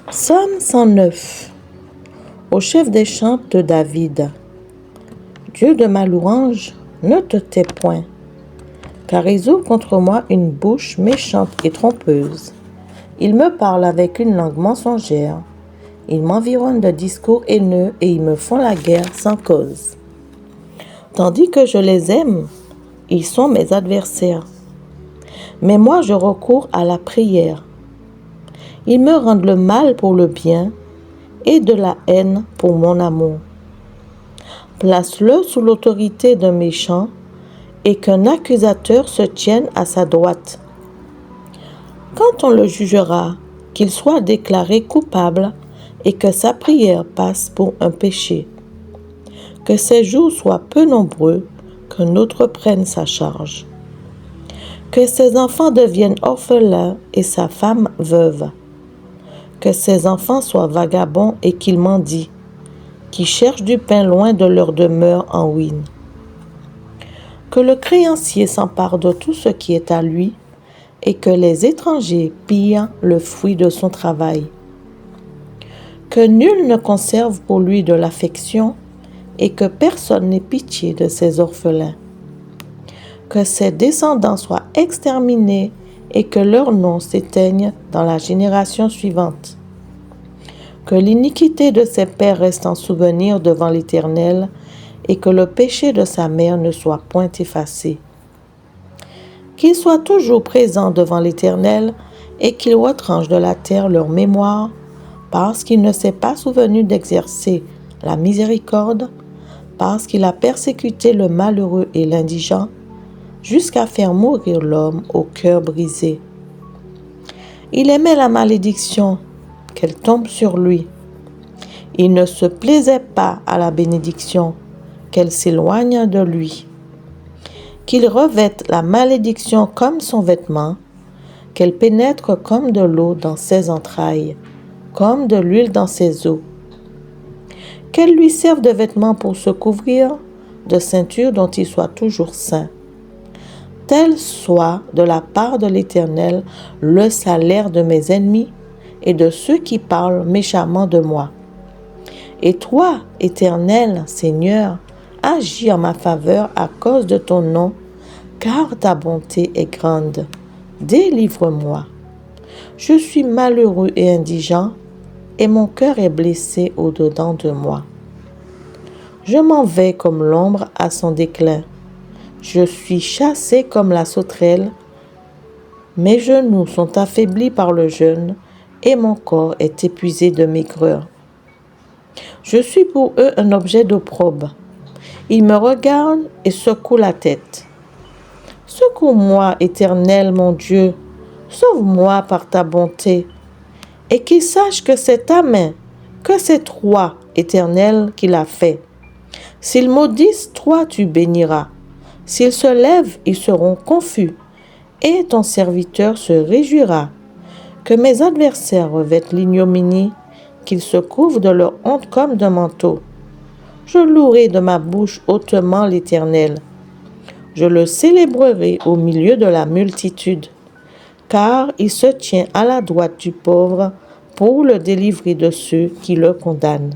Psaume 109. Au chef des chants de David. Dieu de ma louange, ne te tais point, car ils ouvrent contre moi une bouche méchante et trompeuse. Ils me parlent avec une langue mensongère. Ils m'environnent de discours haineux et ils me font la guerre sans cause. Tandis que je les aime, ils sont mes adversaires. Mais moi, je recours à la prière. Ils me rendent le mal pour le bien et de la haine pour mon amour. Place-le sous l'autorité d'un méchant et qu'un accusateur se tienne à sa droite. Quand on le jugera, qu'il soit déclaré coupable et que sa prière passe pour un péché. Que ses jours soient peu nombreux, qu'un autre prenne sa charge. Que ses enfants deviennent orphelins et sa femme veuve. Que ses enfants soient vagabonds et qu'ils mendient, qui cherchent du pain loin de leur demeure en ruine. Que le créancier s'empare de tout ce qui est à lui et que les étrangers pillent le fruit de son travail. Que nul ne conserve pour lui de l'affection et que personne n'ait pitié de ses orphelins. Que ses descendants soient exterminés et que leur nom s'éteigne dans la génération suivante. Que l'iniquité de ses pères reste en souvenir devant l'Éternel et que le péché de sa mère ne soit point effacé. Qu'il soit toujours présent devant l'Éternel et qu'il retranche de la terre leur mémoire, parce qu'il ne s'est pas souvenu d'exercer la miséricorde, parce qu'il a persécuté le malheureux et l'indigent, jusqu'à faire mourir l'homme au cœur brisé. Il aimait la malédiction, qu'elle tombe sur lui. Il ne se plaisait pas à la bénédiction, qu'elle s'éloigne de lui. Qu'il revête la malédiction comme son vêtement, qu'elle pénètre comme de l'eau dans ses entrailles, comme de l'huile dans ses os. Qu'elle lui serve de vêtement pour se couvrir, de ceinture dont il soit toujours saint. Tel soit de la part de l'Éternel le salaire de mes ennemis et de ceux qui parlent méchamment de moi. Et toi, Éternel, Seigneur, agis en ma faveur à cause de ton nom, car ta bonté est grande. Délivre-moi. Je suis malheureux et indigent, et mon cœur est blessé au-dedans de moi. Je m'en vais comme l'ombre à son déclin. Je suis chassé comme la sauterelle. Mes genoux sont affaiblis par le jeûne, et mon corps est épuisé de maigreur. Je suis pour eux un objet d'opprobre. Ils me regardent et secouent la tête. Secours-moi, Éternel, mon Dieu, sauve-moi par ta bonté, et qu'ils sachent que c'est ta main, que c'est toi, Éternel, qui l'a fait. S'ils maudissent, toi tu béniras. S'ils se lèvent, ils seront confus, et ton serviteur se réjouira. Que mes adversaires revêtent l'ignominie, qu'ils se couvrent de leur honte comme d'un manteau. Je louerai de ma bouche hautement l'Éternel. Je le célébrerai au milieu de la multitude, car il se tient à la droite du pauvre pour le délivrer de ceux qui le condamnent.